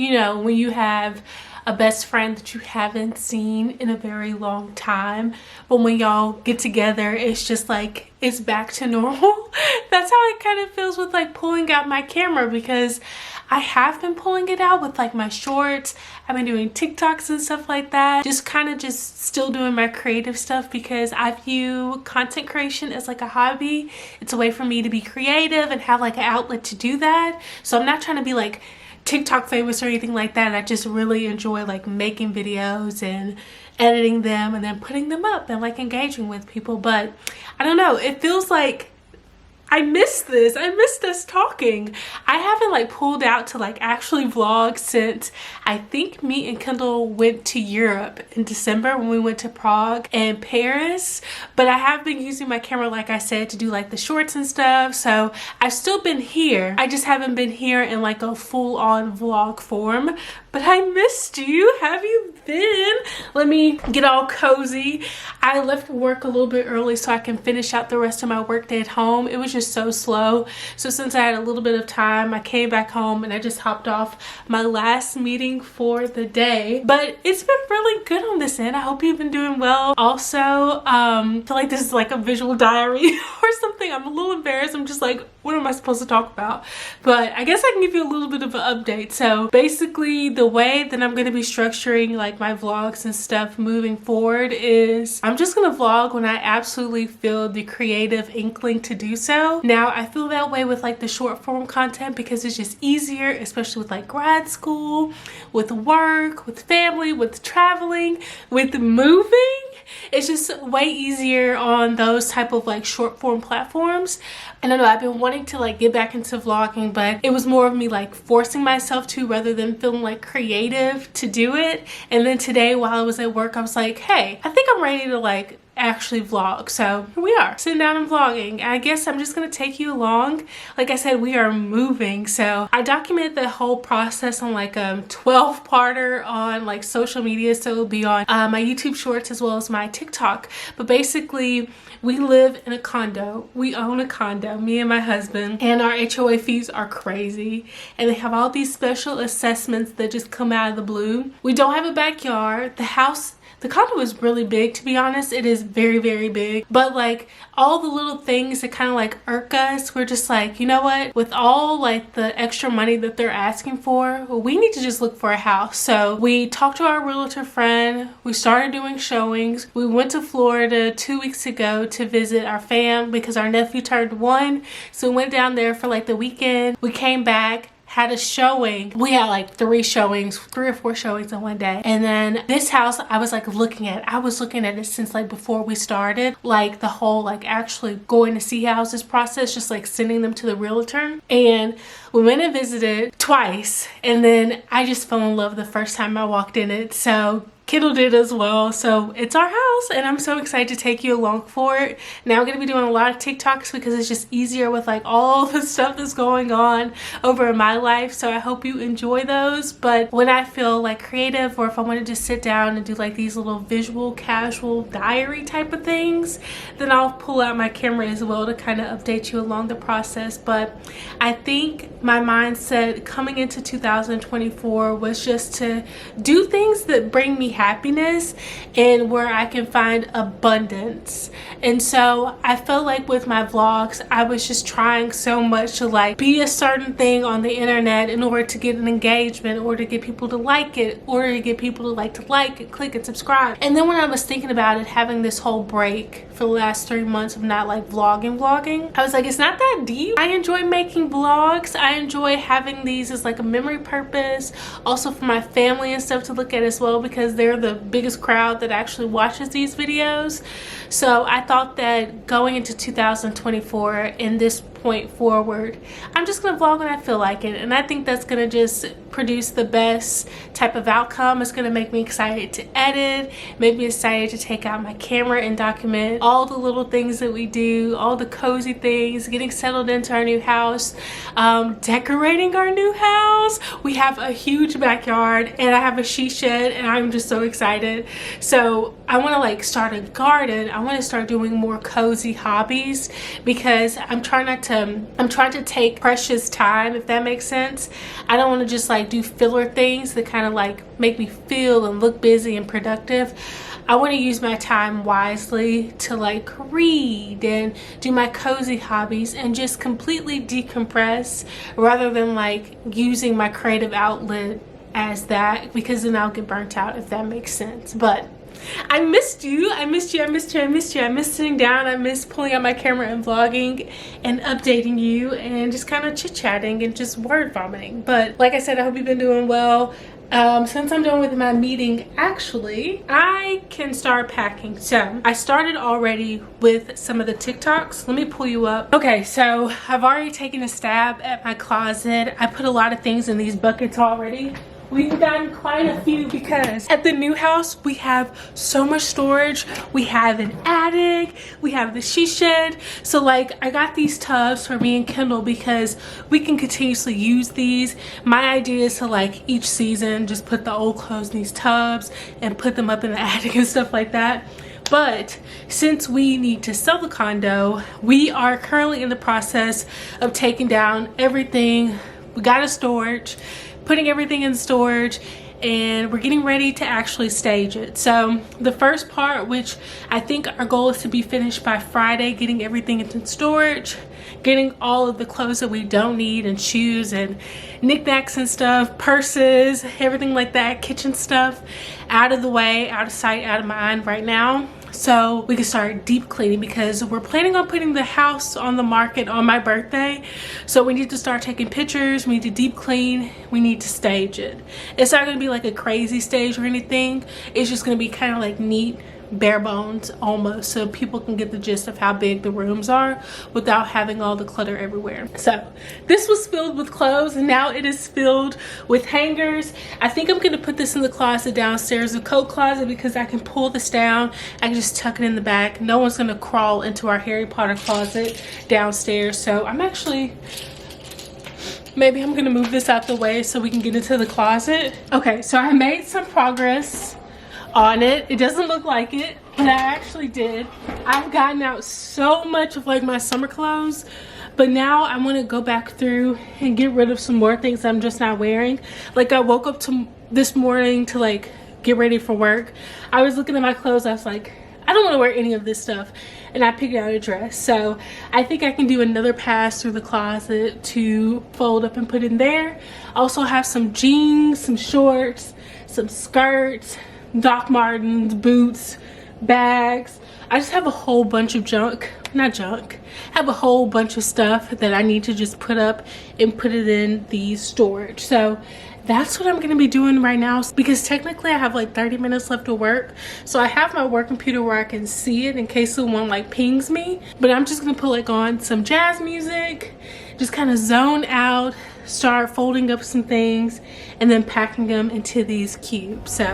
you know, when you have a best friend that you haven't seen in a very long time, but when y'all get together, it's just like it's back to normal. That's how it kind of feels with like pulling out my camera, because I have been pulling it out with like my shorts. I've been doing TikToks and stuff like that, just kind of just still doing my creative stuff, because I view content creation as like a hobby. It's a way for me to be creative and have like an outlet to do that. So I'm not trying to be like TikTok famous or anything like that. I just really enjoy like making videos and editing them and then putting them up and like engaging with people. But I don't know, it feels like I miss this. I missed us talking. I haven't like pulled out to like actually vlog since I think me and Kendall went to Europe in December when we went to Prague and Paris. But I have been using my camera, like I said, to do like the shorts and stuff. So I've still been here. I just haven't been here in like a full-on vlog form. But I missed you. Have you been? Let me get all cozy. I left work a little bit early so I can finish out the rest of my workday at home. It was just so slow. So since I had a little bit of time, I came back home and I just hopped off my last meeting for the day. But it's been really good on this end. I hope you've been doing well. Also, I feel like this is like a visual diary or something. I'm a little embarrassed. I'm just like, what am I supposed to talk about? But I guess I can give you a little bit of an update. So basically the way that I'm going to be structuring like my vlogs and stuff moving forward is I'm just going to vlog when I absolutely feel the creative inkling to do so. Now I feel that way with like the short form content because it's just easier, especially with like grad school, with work, with family, with traveling, with moving. It's just way easier on those type of like short form platforms. And I know I've been wanting to like get back into vlogging, but it was more of me like forcing myself to rather than feeling like creative to do it. And then today while I was at work, I was like, hey, I think I'm ready to like actually vlog. So here we are sitting down and vlogging. I guess I'm just gonna take you along. Like I said, we are moving, so I documented the whole process on like a 12-parter on like social media, so it'll be on my YouTube shorts as well as my TikTok. But basically we live in a condo. We own a condo, me and my husband, and our HOA fees are crazy, and they have all these special assessments that just come out of the blue. We don't have a backyard. The condo is really big, to be honest. It is very, very big. But like all the little things that kind of like irk us, we're just like, you know what? With all like the extra money that they're asking for, we need to just look for a house. So we talked to our realtor friend. We started doing showings. We went to Florida 2 weeks ago to visit our fam because our nephew turned 1. So we went down there for like the weekend. We came back, had a showing. We had like 3 or 4 showings in one day. And then this house I was like looking at it since like before we started, like the whole like actually going to see houses process, just like sending them to the realtor. And we went and visited twice, and then I just fell in love the first time I walked in it. So Kendall did as well. So it's our house and I'm so excited to take you along for it. Now I'm going to be doing a lot of TikToks because it's just easier with like all the stuff that's going on over in my life. So I hope you enjoy those. But when I feel like creative, or if I want to just sit down and do like these little visual casual diary type of things, then I'll pull out my camera as well to kind of update you along the process. But I think my mindset coming into 2024 was just to do things that bring me happiness and where I can find abundance. And so I felt like with my vlogs, I was just trying so much to like be a certain thing on the internet in order to get an engagement, or to get people to like it, or to get people to like it, click and subscribe. And then when I was thinking about it, having this whole break for the last 3 months of not like vlogging, I was like, it's not that deep. I enjoy making vlogs. I enjoy having these as like a memory purpose, also for my family and stuff to look at as well, because they're the biggest crowd that actually watches these videos. So I thought that going into 2024 in this point forward, I'm just gonna vlog when I feel like it, and I think that's gonna just produce the best type of outcome. It's gonna make me excited to edit, make me excited to take out my camera and document all the little things that we do, all the cozy things, getting settled into our new house, decorating our new house. We have a huge backyard and I have a she shed, and I'm just so excited. So I want to like start a garden. I want to start doing more cozy hobbies because I'm trying not to I'm trying to take precious time, if that makes sense. I don't want to just like do filler things that kind of like make me feel and look busy and productive. I want to use my time wisely to like read and do my cozy hobbies and just completely decompress, rather than like using my creative outlet as that, because then I'll get burnt out, if that makes sense. But I missed you. I missed you. I missed you. I missed you. I missed sitting down. I missed pulling out my camera and vlogging and updating you and just kind of chit-chatting and just word vomiting. But like I said, I hope you've been doing well. Since I'm done with my meeting, actually, I can start packing. So I started already with some of the TikToks. Let me pull you up. Okay, so I've already taken a stab at my closet. I put a lot of things in these buckets already. We've gotten quite a few because at the new house, we have so much storage. We have an attic, we have the she shed. So like, I got these tubs for me and Kendall because we can continuously use these. My idea is to like each season, just put the old clothes in these tubs and put them up in the attic and stuff like that. But since we need to sell the condo, we are currently in the process of taking down everything. We got a storage, putting everything in storage, and we're getting ready to actually stage it. So the first part, which I think our goal is to be finished by Friday, getting everything into storage, getting all of the clothes that we don't need and shoes and knickknacks and stuff, purses, everything like that, kitchen stuff out of the way, out of sight, out of mind right now, so we can start deep cleaning, because we're planning on putting the house on the market on my birthday. So we need to start taking pictures, we need to deep clean, we need to stage it. It's not going to be like a crazy stage or anything. It's just going to be kind of like neat, bare bones almost, so people can get the gist of how big the rooms are without having all the clutter everywhere. So this was filled with clothes and now it is filled with hangers. I think I'm going to put this in the closet downstairs, the coat closet, because I can pull this down. I can just tuck it in the back. No one's going to crawl into our Harry Potter closet downstairs. So I'm actually, maybe I'm going to move this out the way so we can get into the closet. Okay, so I made some progress on it. It doesn't look like it, but I actually did. I've gotten out so much of like my summer clothes, but now I want to go back through and get rid of some more things I'm just not wearing. Like, I woke up to this morning to like get ready for work. I was looking at my clothes, I was like, I don't want to wear any of this stuff, and I picked out a dress. So I think I can do another pass through the closet to fold up and put in there. I also have some jeans, some shorts, some skirts, Doc Martens, boots, bags. I just have a whole bunch of junk, not junk, I have a whole bunch of stuff that I need to just put up and put it in the storage. So that's what I'm going to be doing right now, because technically I have like 30 minutes left to work. So I have my work computer where I can see it in case someone like pings me, but I'm just going to put like on some jazz music, just kind of zone out, start folding up some things, and then packing them into these cubes. So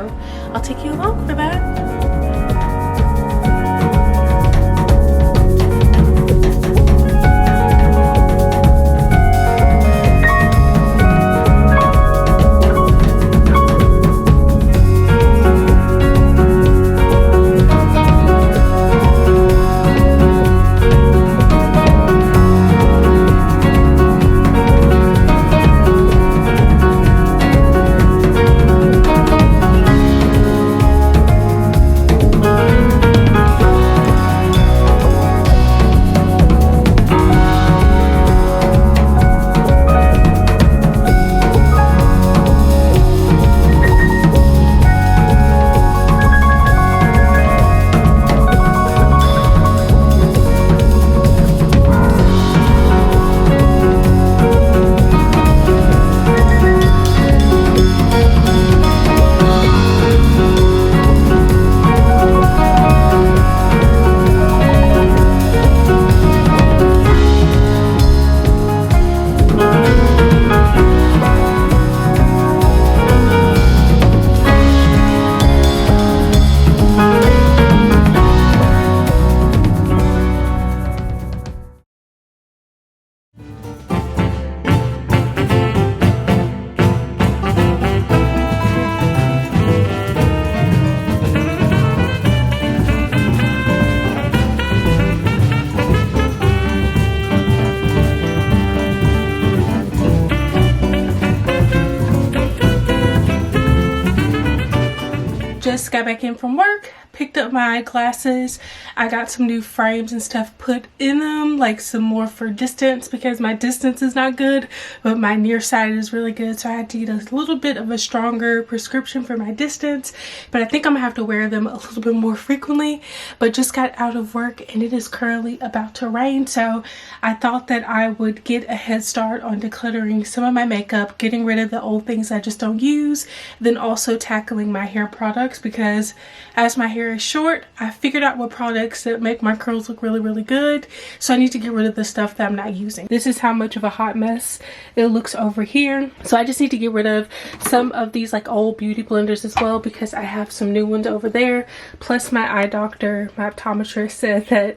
I'll take you along for that. just got back in from work, picked up my glasses. I got some new frames and stuff put in them, like some more for distance because my distance is not good, but my near sight is really good. So I had to get a little bit of a stronger prescription for my distance, but I think I'm gonna have to wear them a little bit more frequently. But just got out of work and it is currently about to rain, so I thought that I would get a head start on decluttering some of my makeup, getting rid of the old things I just don't use, then also tackling my hair products because as my hair is short, I figured out what products that make my curls look really, really good. So I need to get rid of the stuff that I'm not using. This is how much of a hot mess it looks over here. So I just need to get rid of some of these like old beauty blenders as well because I have some new ones over there. Plus my eye doctor, my optometrist said that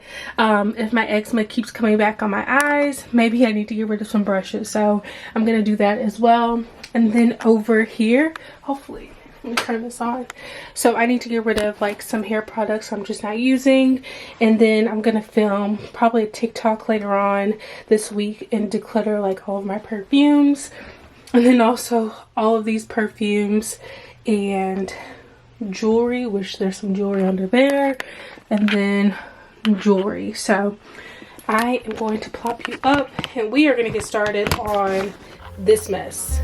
if my eczema keeps coming back on my eyes, maybe I need to get rid of some brushes. So I'm gonna do that as well. And then over here, hopefully, let me turn this on. So I need to get rid of like some hair products I'm just not using. And then I'm gonna film probably a TikTok later on this week and declutter like all of my perfumes. And then also all of these perfumes and jewelry, which there's some jewelry under there. And then jewelry. So I am going to plop you up and we are gonna get started on this mess.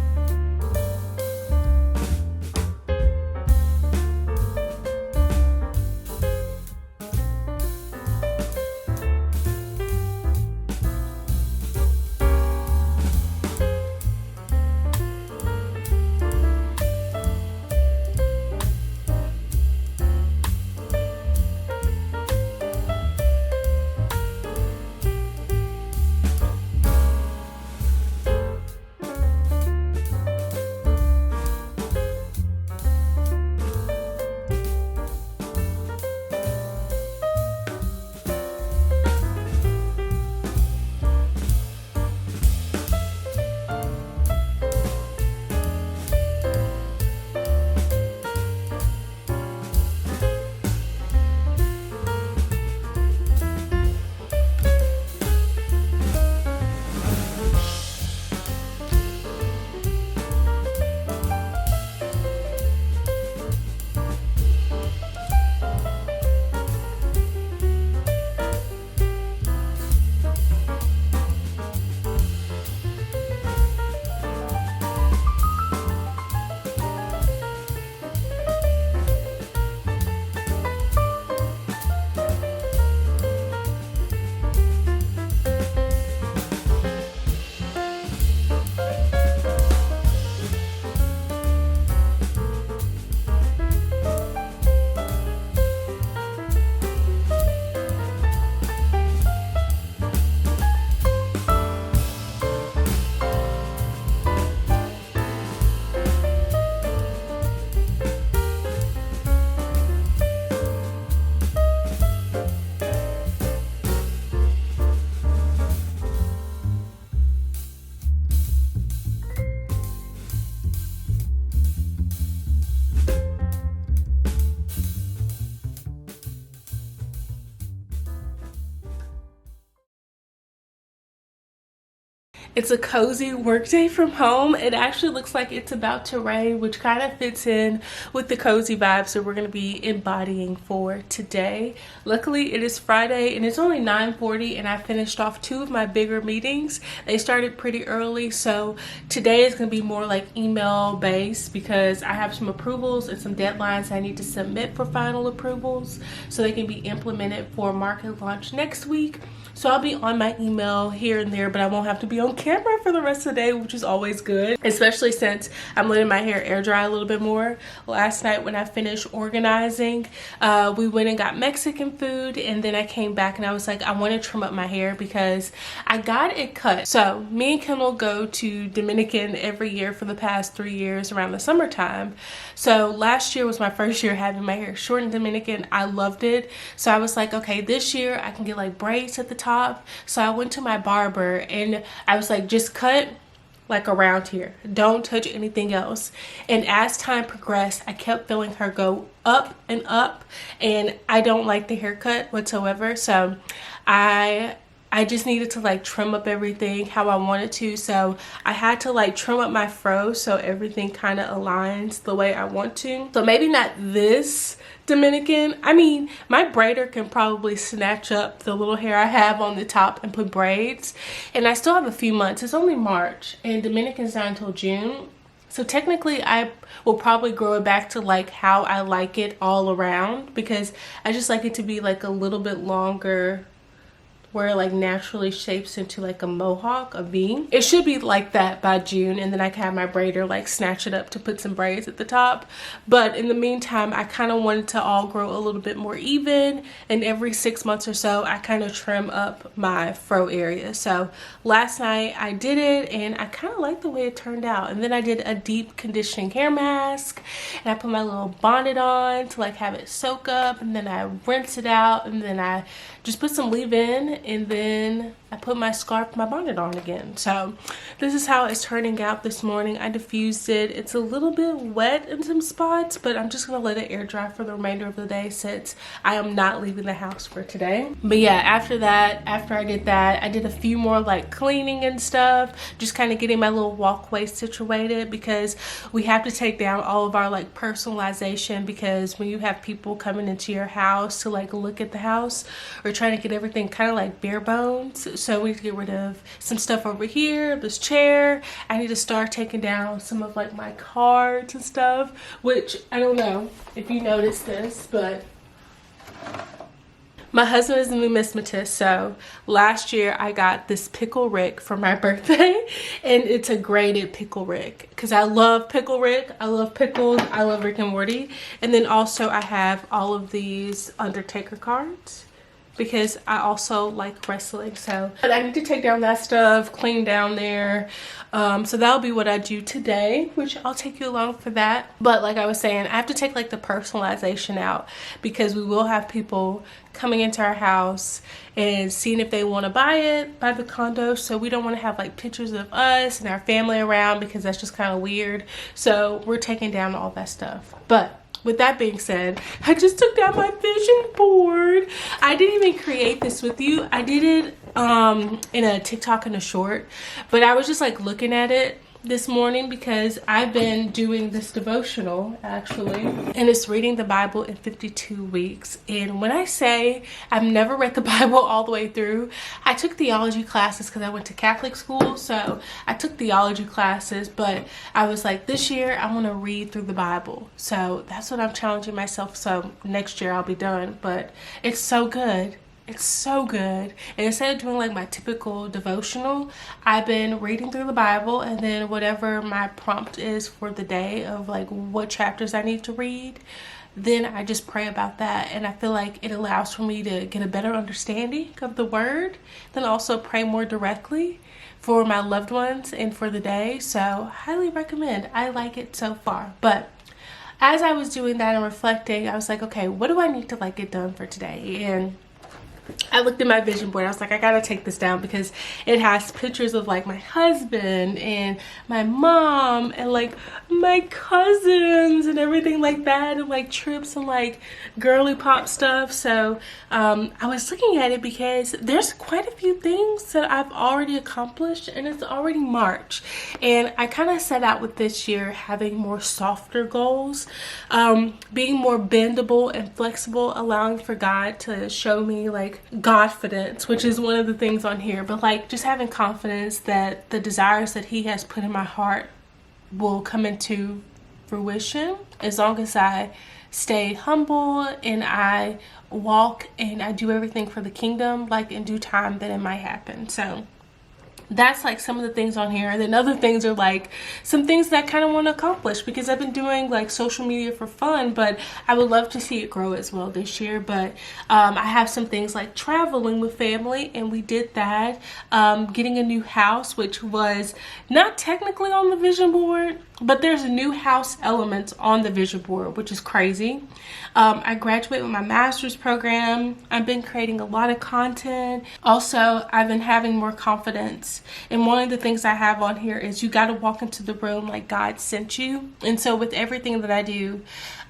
It's a cozy work day from home. It actually looks like it's about to rain, which kind of fits in with the cozy vibes that we're going to be embodying for today. Luckily, it is Friday and it's only 9:40 and I finished off 2 of my bigger meetings. They started pretty early, so today is going to be more like email based because I have some approvals and some deadlines I need to submit for final approvals so they can be implemented for market launch next week. So I'll be on my email here and there, but I won't have to be on camera for the rest of the day, which is always good, especially since I'm letting my hair air dry a little bit more. Last night when I finished organizing, we went and got Mexican food, and then I came back and I was like, I want to trim up my hair because I got it cut. So me and Kendall go to Dominican every year for the past 3 years around the summertime. So last year was my first year having my hair short in Dominican. I loved it. So I was like, okay, this year I can get like braids at the top. So I went to my barber and I was like, just cut like around here, don't touch anything else. And as time progressed, I kept feeling her go up and I don't like the haircut whatsoever. So I I just needed to like trim up everything how I wanted to. So I had to like trim up my fro so everything kind of aligns the way I want to. So maybe not this Dominican. I mean, my braider can probably snatch up the little hair I have on the top and put braids. And I still have a few months. It's only March and Dominican's not until June. So technically I will probably grow it back to like how I like it all around, because I just like it to be like a little bit longer, where it like naturally shapes into like a mohawk, a V. It should be like that by June, and then I can have my braider like snatch it up to put some braids at the top. But in the meantime, I kind of wanted to all grow a little bit more even, and every 6 months or so I kind of trim up my fro area. So last night I did it and I kind of like the way it turned out. And then I did a deep conditioning hair mask, and I put my little bonnet on to like have it soak up, and then I rinse it out, and then I just put some leave-in, and then I put my scarf, my bonnet on again. So this is how it's turning out this morning. I diffused it. It's a little bit wet in some spots, but I'm just gonna let it air dry for the remainder of the day since I am not leaving the house for today. But yeah, after I did that, I did a few more like cleaning and stuff, just kind of getting my little walkway situated, because we have to take down all of our like personalization, because when you have people coming into your house to like look at the house, we're trying to get everything kind of like bare bones. So we need to get rid of some stuff over here, this chair. I need to start taking down some of like my cards and stuff, which I don't know if you noticed this, but my husband is a numismatist. So last year I got this pickle Rick for my birthday, and it's a graded pickle Rick because I love pickle Rick. I love pickles. I love Rick and Morty. And then also I have all of these Undertaker cards, because I also like wrestling. So but I need to take down that stuff, clean down there. So that'll be what I do today, which I'll take you along for that. But like I was saying, I have to take like the personalization out, because we will have people coming into our house and seeing if they want to buy the condo. So we don't want to have like pictures of us and our family around, because that's just kind of weird. So we're taking down all that stuff. But with that being said, I just took down my vision board. I didn't even create this with you. I did it in a TikTok and a short, but I was just like looking at it this morning because I've been doing this devotional actually, and it's reading the Bible in 52 weeks. And when I say I've never read the Bible all the way through, I took theology classes because I went to Catholic school, so I took theology classes, but I was like, this year I want to read through the Bible. So that's what I'm challenging myself. So next year I'll be done, but it's so good. It's so good. And instead of doing like my typical devotional, I've been reading through the Bible, and then whatever my prompt is for the day of like what chapters I need to read, then I just pray about that. And I feel like it allows for me to get a better understanding of the word, then also pray more directly for my loved ones and for the day. So highly recommend. I like it so far. But as I was doing that and reflecting, I was like, okay, what do I need to like get done for today? And I looked at my vision board. I was like, I gotta take this down because it has pictures of like my husband and my mom and like my cousins and everything like that, and like trips and like girly pop stuff. So I was looking at it because there's quite a few things that I've already accomplished, and it's already March. And I kind of set out with this year having more softer goals, being more bendable and flexible, allowing for God to show me like Godfidence, which is one of the things on here, but like just having confidence that the desires that He has put in my heart will come into fruition as long as I stay humble and I walk and I do everything for the kingdom, like in due time that it might happen. So that's like some of the things on here. And then other things are like some things that I kind of want to accomplish because I've been doing like social media for fun, but I would love to see it grow as well this year. But I have some things like traveling with family, and we did that. Getting a new house, which was not technically on the vision board, but there's new house elements on the vision board, which is crazy. I graduated with my master's program. I've been creating a lot of content. Also, I've been having more confidence. And one of the things I have on here is you got to walk into the room like God sent you. And so with everything that I do,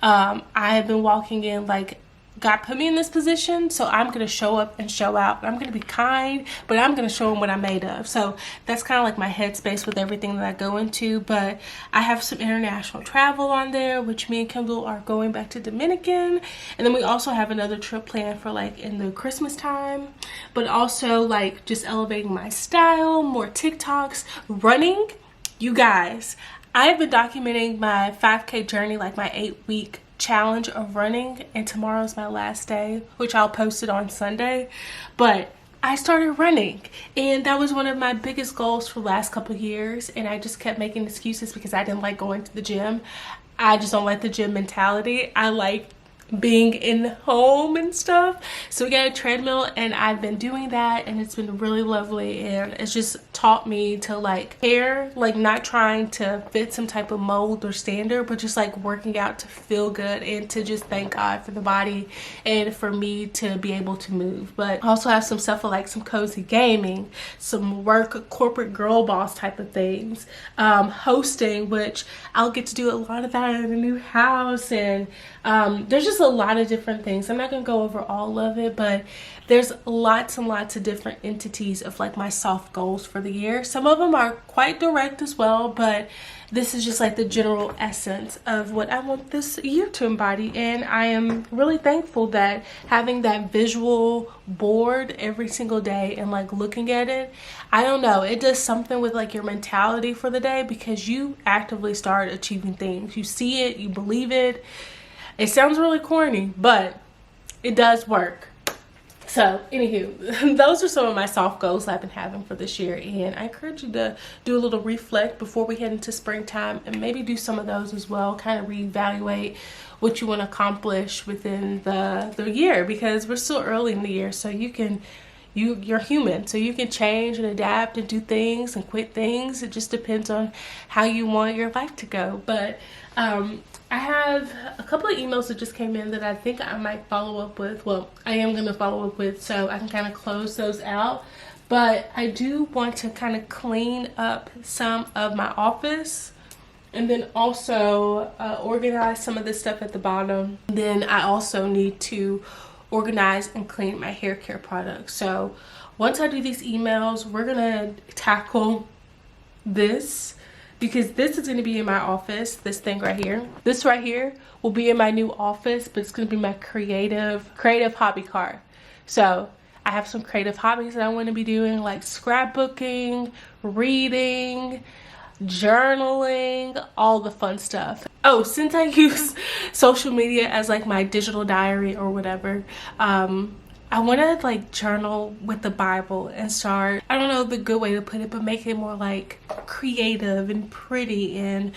I have been walking in like God put me in this position, so I'm going to show up and show out. I'm going to be kind, but I'm going to show them what I'm made of. So that's kind of like my headspace with everything that I go into. But I have some international travel on there, which me and Kendall are going back to Dominican. And then we also have another trip planned for like in the Christmas time. But also like just elevating my style, more TikToks, running. You guys, I've been documenting my 5K journey, like my 8-week challenge of running, and tomorrow's my last day, which I'll post it on Sunday. But I started running, and that was one of my biggest goals for the last couple of years, and I just kept making excuses because I didn't like going to the gym. I just don't like the gym mentality. I like being in home and stuff. So we got a treadmill, and I've been doing that, and it's been really lovely, and it's just taught me to like care, like not trying to fit some type of mold or standard, but just like working out to feel good and to just thank God for the body and for me to be able to move. But I also have some stuff for like some cozy gaming, some work, corporate girl boss type of things, hosting, which I'll get to do a lot of that in a new house, and there's just a lot of different things. I'm not gonna go over all of it, but there's lots and lots of different entities of like my soft goals for the year. Some of them are quite direct as well, but this is just like the general essence of what I want this year to embody. And I am really thankful that having that visual board every single day and like looking at it, I don't know, it does something with like your mentality for the day, because you actively start achieving things. You see it, you believe it. It sounds really corny, but it does work. So, anywho, those are some of my soft goals I've been having for this year, and I encourage you to do a little reflect before we head into springtime, and maybe do some of those as well, kind of reevaluate what you want to accomplish within the year, because we're still early in the year, so you're human, so you can change and adapt and do things and quit things. It just depends on how you want your life to go. But I have a couple of emails that just came in that I think I might follow up with. Well, I am going to follow up with, so I can kind of close those out. But I do want to kind of clean up some of my office, and then also organize some of this stuff at the bottom. Then I also need to organize and clean my hair care products. So once I do these emails, we're gonna tackle this, because this is going to be in my office. This thing right here, this right here will be in my new office, but it's going to be my creative hobby card. So I have some creative hobbies that I want to be doing, like scrapbooking, reading, journaling, all the fun stuff. Oh, since I use social media as like my digital diary or whatever, I want to like journal with the Bible and start, I don't know the good way to put it, but make it more like creative and pretty. And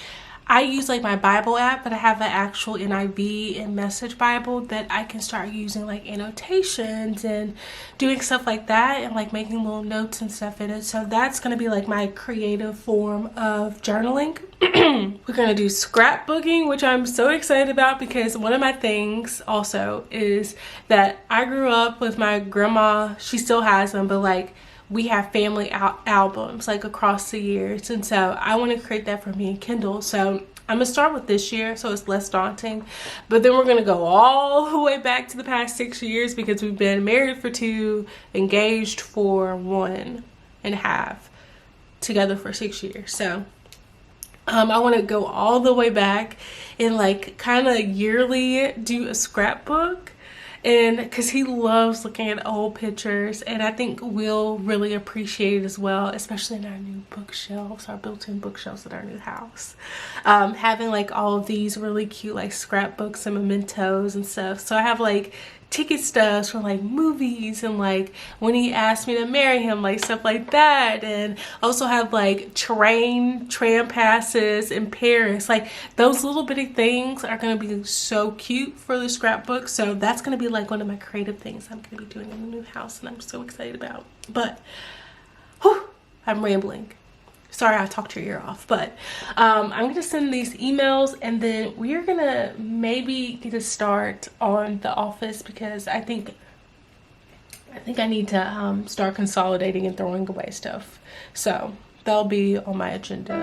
I use like my Bible app, but I have an actual NIV and Message Bible that I can start using like annotations and doing stuff like that, and like making little notes and stuff in it. So that's going to be like my creative form of journaling. We're going to do scrapbooking, which I'm so excited about, because one of my things also is that I grew up with my grandma. She still has them, but like we have family albums like across the years, and so I want to create that for me and Kendall. So I'm gonna start with this year, so it's less daunting, but then we're gonna go all the way back to the past 6 years, because we've been married for 2, engaged for 1.5, together for 6 years. So I want to go all the way back and like kind of yearly do a scrapbook. And because he loves looking at old pictures, and I think we'll really appreciate it as well, especially in our new bookshelves, our built-in bookshelves at our new house. Having like all of these really cute like scrapbooks and mementos and stuff. So I have like ticket stubs for like movies, and like when he asked me to marry him, like stuff like that. And also have like tram passes in Paris. Like those little bitty things are gonna be so cute for the scrapbook. So that's gonna be like one of my creative things I'm gonna be doing in the new house, and I'm so excited about. But whew, I'm rambling. Sorry I talked your ear off, but I'm gonna send these emails, and then we're gonna maybe get a start on the office, because I think I need to start consolidating and throwing away stuff. So that'll be on my agenda.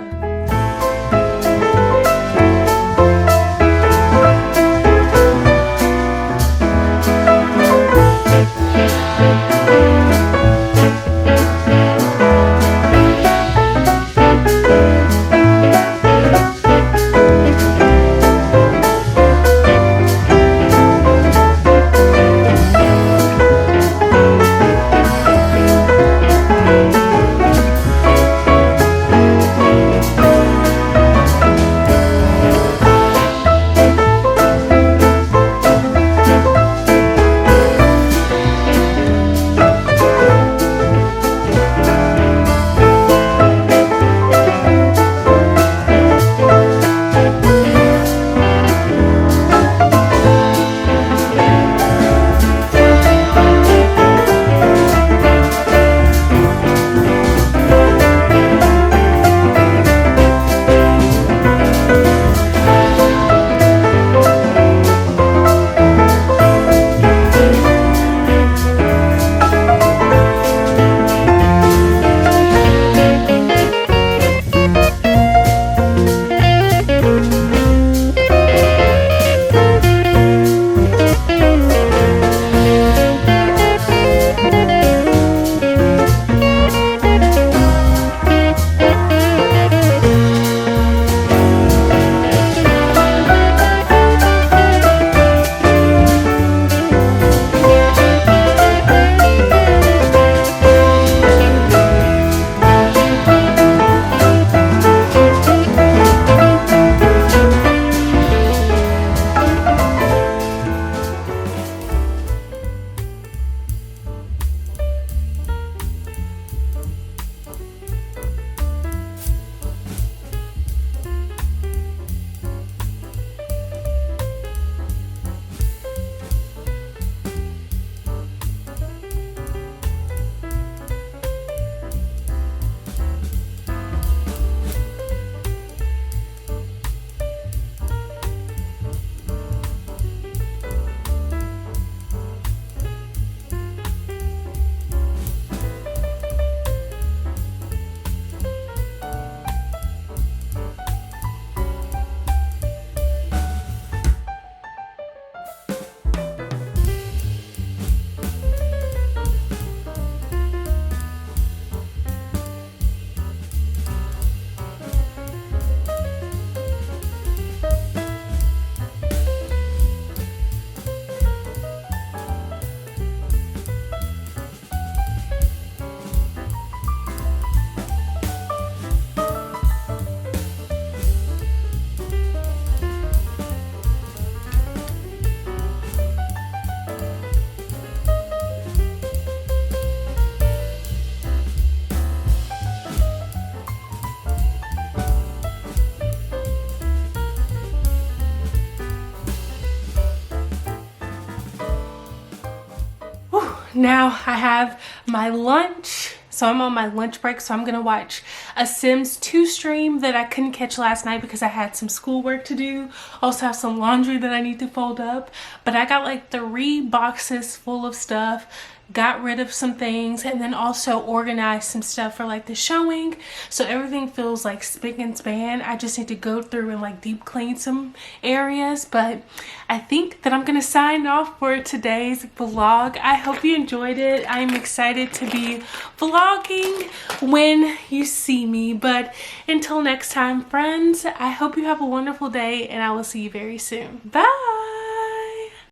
now I have my lunch. So I'm on my lunch break, so I'm gonna watch a Sims 2 stream that I couldn't catch last night because I had some schoolwork to do. Also have some laundry that I need to fold up. But I got like 3 boxes full of stuff, got rid of some things, and then also organized some stuff for like the showing. So everything feels like spick and span. I just need to go through and like deep clean some areas. But I think that I'm gonna sign off for today's vlog. I hope you enjoyed it. I'm excited to be vlogging when you see me. But until next time, friends, I hope you have a wonderful day, and I will see you very soon. Bye.